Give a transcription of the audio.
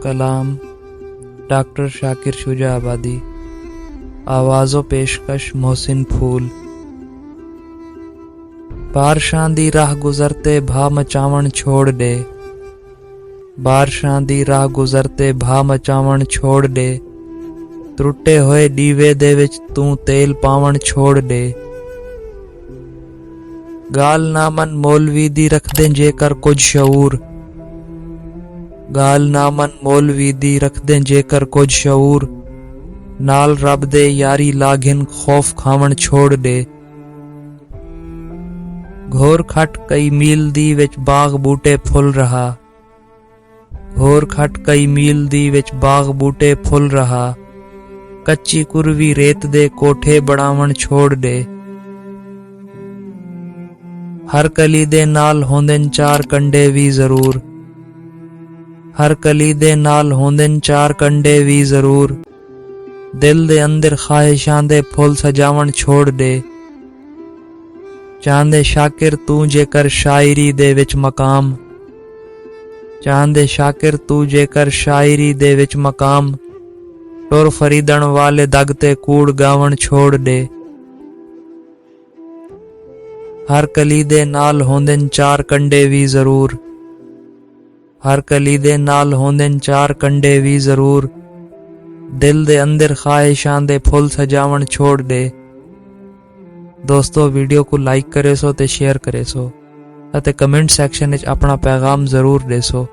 कलाम doctor Shakir शुजाआबादी। आवाज़ो पेशकश मोहसिन फूल। बारशां दी राह गुजरते भा मचावण छोड़ दे, बारशां दी राह गुजरते भा मचावण छोड़ दे, त्रुटे होए दीवे दे विच तू तेल पावण छोड़ दे। गाल नामन मौलवी दी रखदे जेकर कुछ शऊर, गाल नामन मौलवी दी रखदे जेकर कुछ शऊर, नाल रब दे यारी लागिन खौफ खावण छोड़ दे। घोर खट कई मील दी विच बाग बूटे फुल रहा, घोर खट कई मील दी विच बाग बूटे फुल रहा, कच्ची कुरवी रेत दे कोठे बनावण छोड़ दे। हर कली दे नाल होंदन चार कंडे भी जरूर, हर कली दे नाल होंदन चार कंडे भी जरूर, दिल दे अंदर ख्वाहिशां दे फुल सजावण छोड़ दे। चांदे शाकिर तू जेकर शायरी दे विच मकाम, चांदे शाकिर तू जेकर शायरी दे विच मकाम, टुर फरीदण वाले दगते कूड़ गावण छोड़ दे। हर कली दे नाल होंदन चार कंडे भी जरूर, हर कली दे नाल होंदन चार कंडे भी जरूर, दिल दे अंदर ख्वाहिशां दे फुल सजावण छोड़ दे। दोस्तों वीडियो को लाइक करे सो ते शेयर करे सो, अते कमेंट सैक्शन विच अपना पैगाम जरूर दे सो।